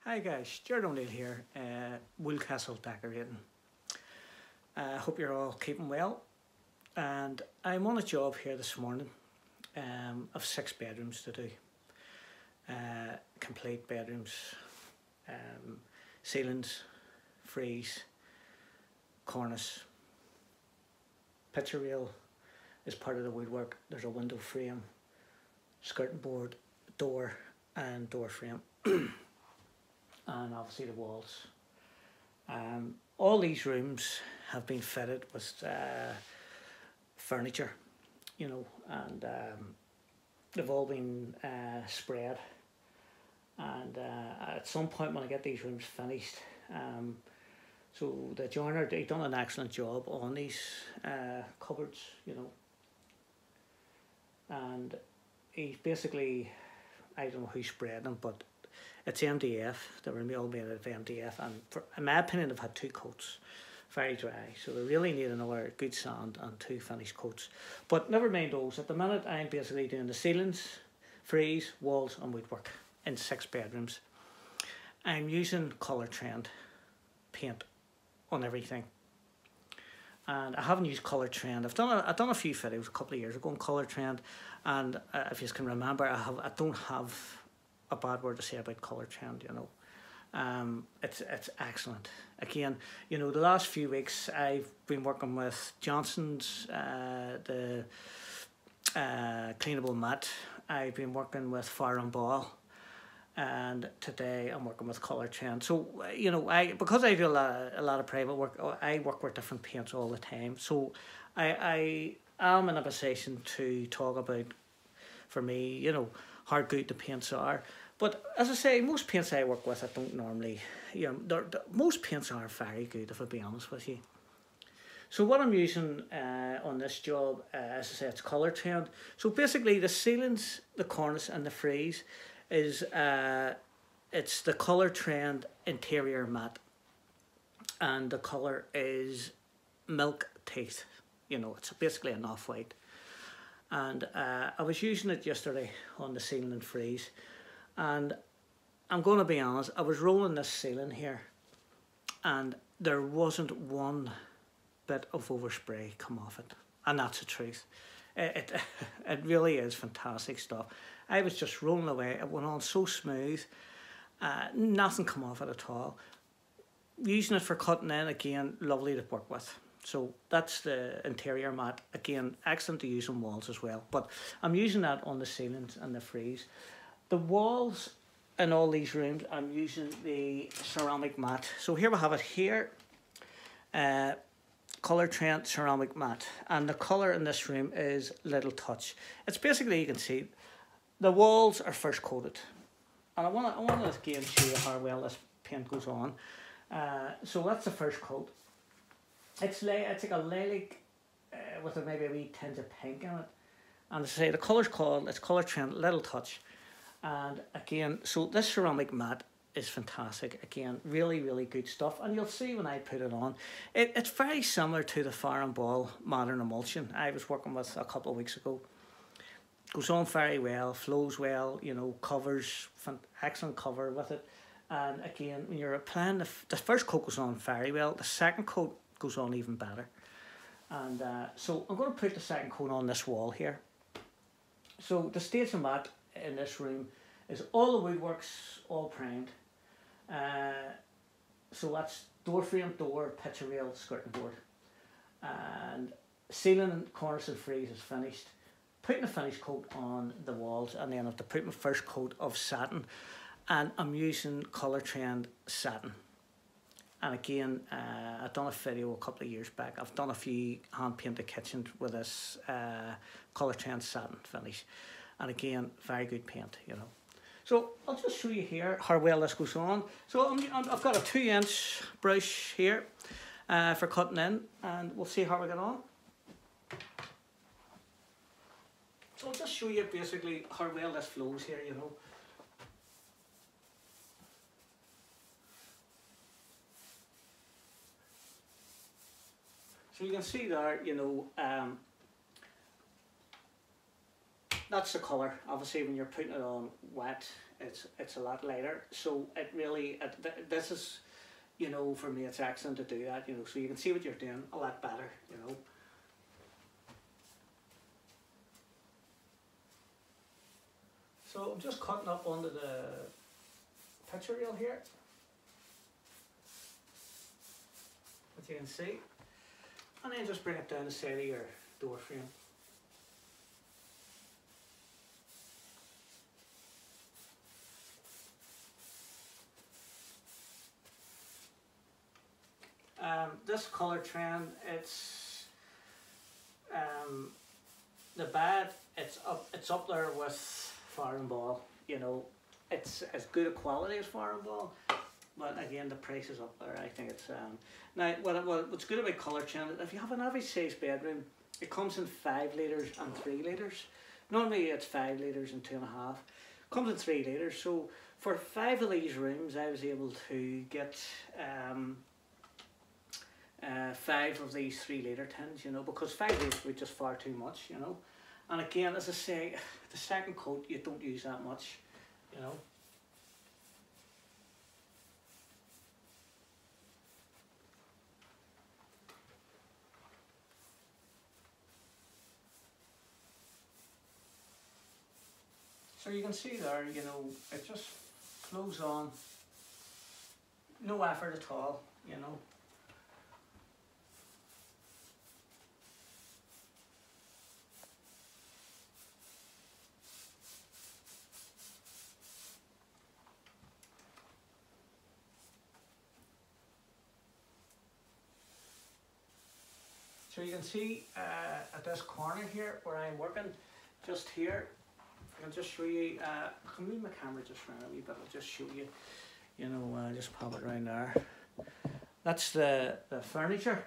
Hi guys, Jared O'Neill here, Castle Decorating. Hope you're all keeping well. And I'm on a job here this morning of 6 bedrooms to do. Complete bedrooms, ceilings, frieze, cornice, picture rail is part of the woodwork. There's a window frame, skirting board, door and door frame. And obviously the walls. All these rooms have been fitted with furniture, you know, and they've all been spread. And at some point when I get these rooms finished, so the joiner, they've done an excellent job on these cupboards, you know. And he's basically, I don't know who spread them, but it's MDF. They were all made out of MDF, and in my opinion, they've had 2 coats, very dry. So they really need another good sand and 2 finished coats. But never mind those. At the minute, I'm basically doing the ceilings, frieze, walls, and woodwork in 6 bedrooms. I'm using Colourtrend paint on everything, and I haven't used Colourtrend. I've done a few videos a couple of years ago on Colourtrend, and if you can remember, I don't have a bad word to say about Colourtrend, you know. It's excellent. Again, you know, the last few weeks I've been working with Johnson's, the cleanable mat. I've been working with Fire and Ball, and today I'm working with Colourtrend. So you know, because I do a lot of private work, I work with different paints all the time. So I am in a position to talk about, for me, you know, how good the paints are. But as I say, most paints I work with, I don't normally, you know, most paints are very good, if I'll be honest with you. So what I'm using on this job, as I say, it's Colourtrend. So basically the ceilings, the cornice and the frieze is, it's the Colourtrend interior matte. And the colour is milk teeth. You know, it's basically an off-white. And I was using it yesterday on the ceiling and frieze, and I'm going to be honest, I was rolling this ceiling here and there wasn't one bit of overspray come off it, and that's the truth. It really is fantastic stuff. I was just rolling away, it went on so smooth, nothing come off it at all. Using it for cutting in, again, lovely to work with. So that's the interior mat. Again, excellent to use on walls as well. But I'm using that on the ceilings and the frieze. The walls in all these rooms, I'm using the ceramic mat. So here we have it here. Colourtrend ceramic mat. And the colour in this room is Little Touch. It's basically, you can see, the walls are first coated. And I want to again show you how well this paint goes on. So that's the first coat. It's like a lilac with maybe a wee tinge of pink in it. And as I say, the colour's it's Colourtrend Little Touch. And again, so this ceramic mat is fantastic. Again, really, really good stuff. And you'll see when I put it on, it's very similar to the Fire and Ball modern emulsion I was working with a couple of weeks ago. Goes on very well, flows well, you know, covers, excellent cover with it. And again, when you're applying, the first coat goes on very well. The second coat goes on even better. And so I'm going to put the second coat on this wall here. So the staging mat in this room is all the woodworks all primed. So that's door frame, door, picture rail, skirting board. And ceiling, cornice and frieze is finished. Putting a finish coat on the walls, and then I have to put my first coat of satin. And I'm using Colourtrend satin. And again, I've done a video a couple of years back. I've done a few hand-painted kitchens with this Colourtrend satin finish. And again, very good paint, you know. So I'll just show you here how well this goes on. So I've got a 2-inch brush here for cutting in, and we'll see how we get on. So I'll just show you basically how well this flows here, you know. So you can see there, you know, that's the colour. Obviously when you're putting it on wet, it's a lot lighter, so it really this is, you know, for me it's excellent to do that, you know, so you can see what you're doing a lot better, you know. So I'm just cutting up onto the picture reel here, as you can see, and then just bring it down the side of your door frame. This Colourtrend, it's the bed. It's up there with Fire and Ball. You know, it's as good a quality as Fire and Ball, but again the price is up there. I think it's now what's good about Colourtrend, if you have an average size bedroom, it comes in 5 litres and 3 litres. Normally it's 5 litres and 2.5. Comes in 3 litres. So for 5 of these rooms, I was able to get 5 of these 3 litre tins, you know, because 5 litres would be just far too much, you know. And again, as I say, the second coat you don't use that much, you know. So you can see there, you know, it just flows on, no effort at all, you know. So you can see at this corner here where I'm working, just here, I'll just show you, I can move my camera just around a wee bit, I'll just show you, you know, just pop it around there. That's the furniture,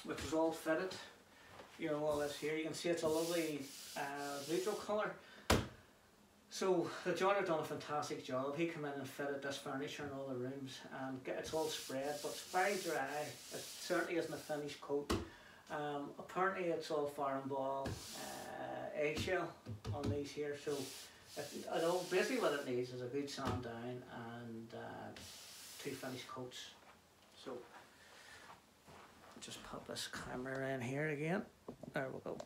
which is all fitted, you know, all this here. You can see it's a lovely neutral colour. So the joiner done a fantastic job. He came in and fitted this furniture in all the rooms, and it's all spread, but it's very dry. It certainly isn't a finished coat. Apparently it's all Fire and Ball eggshell on these here, so basically what it needs is a good sand down and 2 finished coats. So just pop this camera in here again. There we go.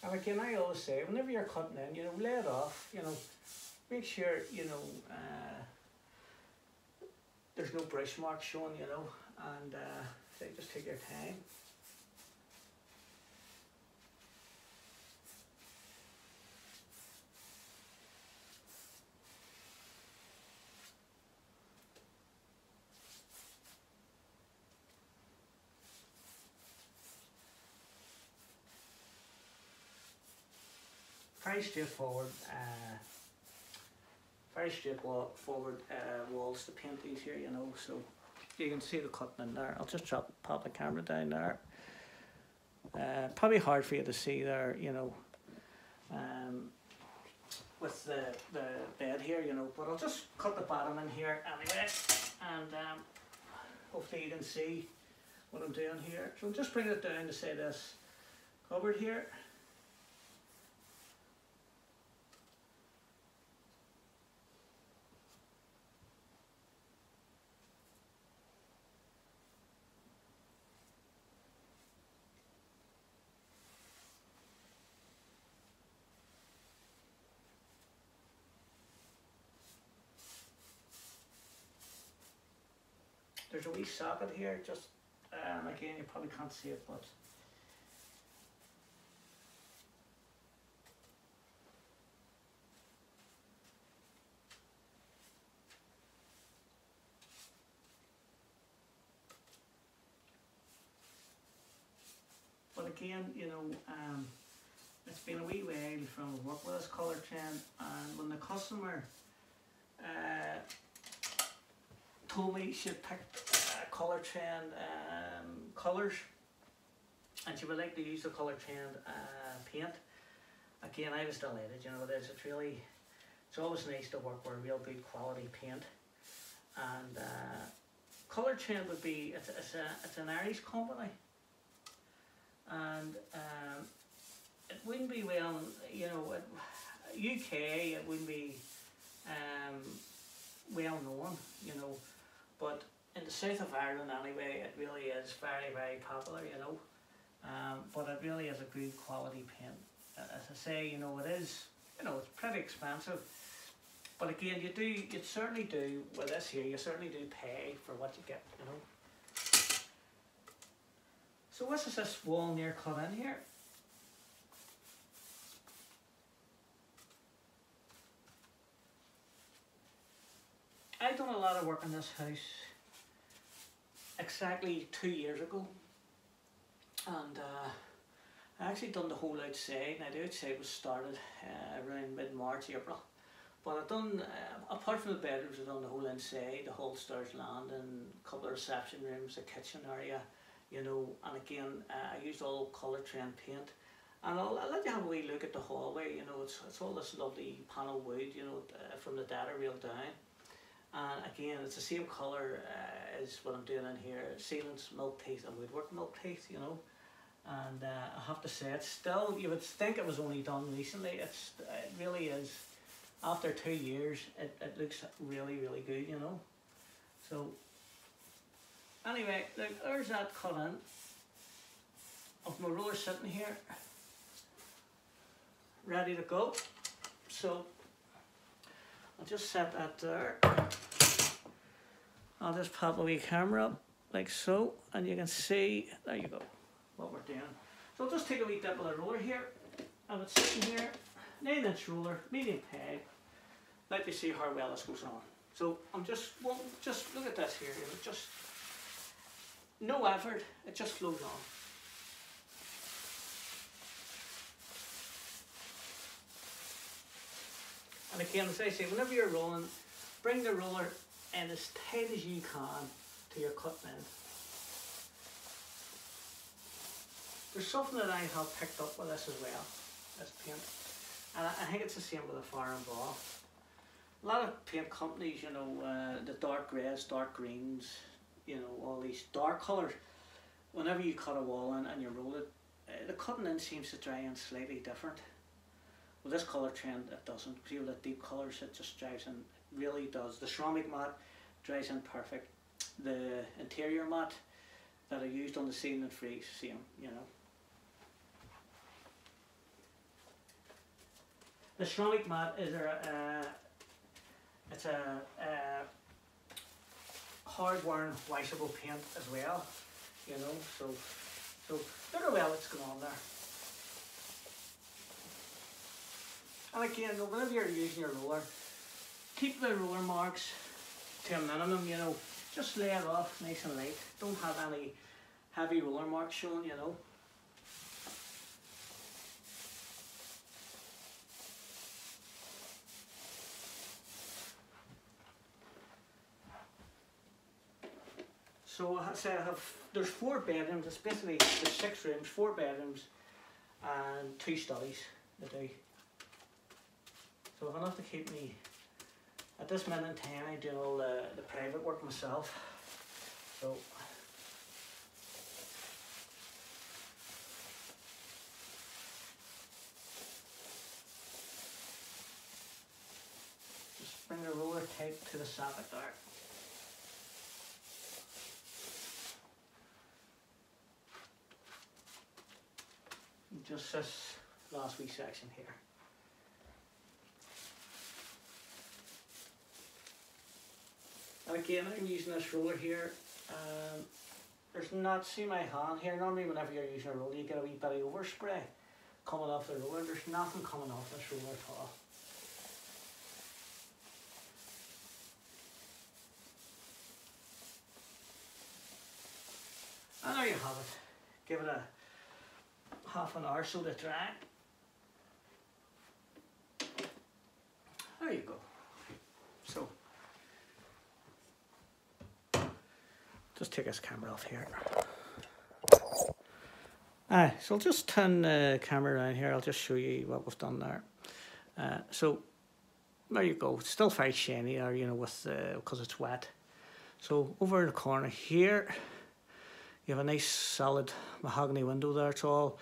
And again, I always say, whenever you're cutting in, you know, lay it off, you know, make sure, you know, there's no brush marks showing, you know, and just take your time. Very straightforward, walls to paint these here, you know, so you can see the cutting in there. I'll just pop the camera down there. Probably hard for you to see there, you know, with the bed here, you know, but I'll just cut the bottom in here anyway, and hopefully you can see what I'm doing here. So I'm just bringing it down to say this cupboard here. There's a wee socket here, just again you probably can't see it, but again, you know, it's been a wee while from work with this Colourtrend, and when the customer told me she'd picked Colourtrend colours and she would like to use the Colourtrend paint, again, I was delighted, you know, it is. It's always nice to work with real good quality paint. And Colourtrend would be, it's an Irish company. And it wouldn't be well, you know, UK, it wouldn't be well known, you know, but in the south of Ireland anyway, it really is very, very popular, you know. But it really is a good quality paint. As I say, you know, it is, you know, it's pretty expensive. But again, you certainly do, with this here, you certainly do pay for what you get, you know. So what is this wall near cut in here? I've done a lot of work in this house exactly 2 years ago. And I actually done the whole outside. Now the outside was started around mid-March, April. But I've done, apart from the bedrooms, I've done the whole inside, the whole stairs landing, a couple of reception rooms, the kitchen area, you know. And again, I used all Colourtrend paint. And I'll let you have a wee look at the hallway, you know, it's all this lovely panel wood, you know, from the data reel down. And again, it's the same colour as what I'm doing in here, ceilings, milk teeth and woodwork milk teeth, you know. And I have to say, it's still, you would think it was only done recently, it really is. After 2 years, it looks really, really good, you know. So, anyway, look, there's that cut in of my roller sitting here, ready to go. So, I'll just set that there. I'll just pop a wee camera up, like so, and you can see, there you go, what we're doing. So I'll just take a wee dip of the roller here, and it's sitting here, 9-inch roller, medium peg. Let me see how well this goes on. So I'm just look at this here, just no effort, it just flows on. And again, as I say, whenever you're rolling, bring the roller in as tight as you can to your cut end. There's something that I have picked up with this as well, this paint. And I think it's the same with the fire and ball. A lot of paint companies, you know, the dark greys, dark greens, you know, all these dark colours. Whenever you cut a wall in and you roll it, the cutting in seems to dry in slightly different. With this Colourtrend, it doesn't. See, with the deep colours, it just dries in, it really does. The ceramic matte dries in perfect. The interior matte that I used on the ceiling and frieze, same, you know. The ceramic matte is it's a hard-wearing washable paint as well, you know. So look how well it's going on there. And again, whenever you're using your roller, keep the roller marks to a minimum, you know. Just lay it off nice and light. Don't have any heavy roller marks shown, you know. So I say there's 4 bedrooms. It's basically, there's 6 rooms, 4 bedrooms and 2 studies to do. So I'm gonna have to keep me, at this minute in time, I'm doing all the private work myself. So just bring the roller tight to the socket there. Just this last wee section here. And again, I'm using this roller here. There's not, see my hand here, normally whenever you're using a roller you get a wee bit of overspray coming off the roller. There's nothing coming off this roller at all. And there you have it. Give it a half an hour so to dry. There you go. So just take this camera off here. So I'll just turn the camera around here. I'll just show you what we've done there. So there you go. It's still very shiny there, you know, with because it's wet. So over in the corner here, you have a nice solid mahogany window there. It's all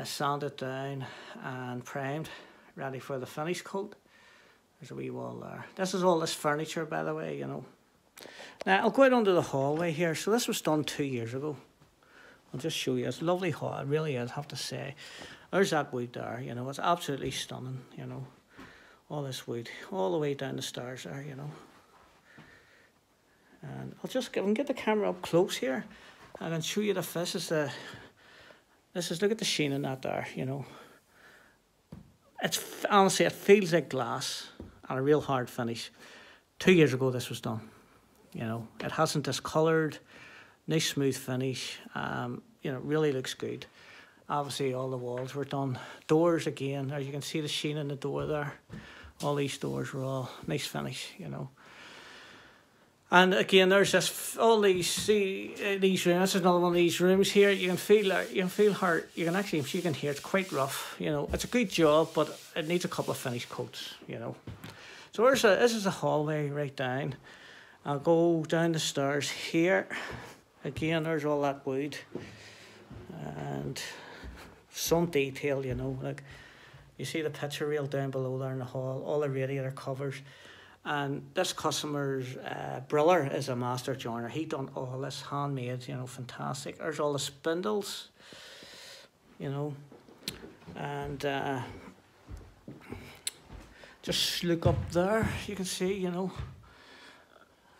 sanded down and primed, ready for the finish coat. There's a wee wall there. This is all this furniture, by the way, you know. Now I'll go out onto the hallway here. So this was done 2 years ago. I'll just show you. It's a lovely hall, it really is, I have to say. There's that wood there, you know, it's absolutely stunning, you know. All this wood, all the way down the stairs there, you know. And I'll just get the camera up close here. I can show you this is look at the sheen in that there, you know. It's honestly, it feels like glass and a real hard finish. 2 years ago this was done, you know. It hasn't discoloured. Nice smooth finish, you know, really looks good. Obviously all the walls were done. Doors again, as you can see the sheen in the door there. All these doors were all nice finish, you know. And again, there's this, all these, see these rooms, this is another one of these rooms here. You can feel her, you can hear it's quite rough, you know. It's a good job, but it needs a couple of finish coats, you know. So this is a hallway right down. I'll go down the stairs here. Again, there's all that wood and some detail, you know, like you see the picture reel down below there in the hall, all the radiator covers. And this customer's brother is a master joiner. He done all this handmade, you know, fantastic. There's all the spindles, you know, and just look up there, you can see, you know.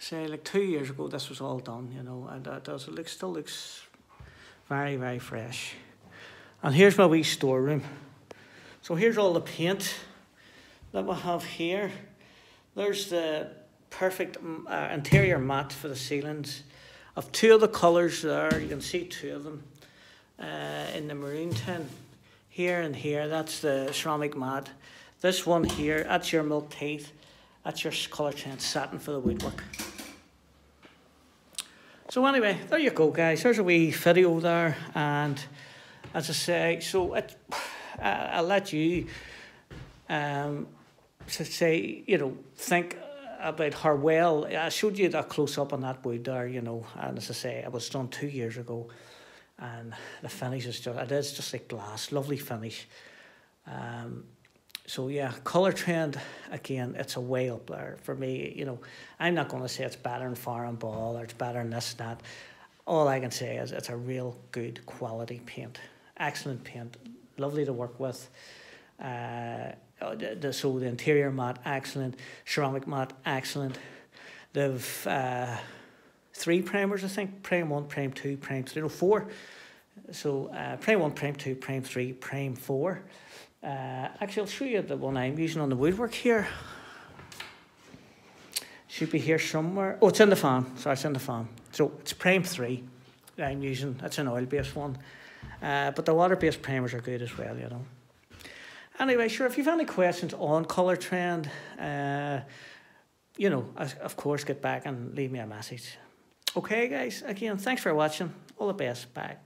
Say like 2 years ago this was all done, you know, and it still looks very, very fresh. And here's my wee storeroom. So here's all the paint that we have here. There's the perfect interior matte for the ceilings. I've two of the colours there, you can see two of them in the maroon tin. Here and here, that's the ceramic matte. This one here, that's your milk teeth. That's your Colourtrend satin for the woodwork. So anyway, there you go, guys. There's a wee video there, and as I say, so I'll let you to say, you know, think about how well. I showed you that close up on that wood there, you know, and as I say, it was done 2 years ago, and the finish is just like glass, lovely finish. So yeah, Colourtrend, again, it's a way up there for me. You know, I'm not going to say it's better than Farm Ball or it's better than this and that. All I can say is it's a real good quality paint. Excellent paint, lovely to work with. So the interior matte, excellent. Ceramic matte, excellent. They've 3 primers, I think. Prime 1, Prime 2, Prime 3, no 4. So Prime 1, Prime 2, Prime 3, Prime 4. Actually, I'll show you the one I'm using on the woodwork here. Should be here somewhere. Oh, it's in the fan. Sorry, it's in the fan. So it's Prime 3 that I'm using. That's an oil-based one. But the water-based primers are good as well, you know. Anyway, sure, if you've any questions on Colourtrend, you know, of course, get back and leave me a message. Okay, guys, again, thanks for watching. All the best. Bye.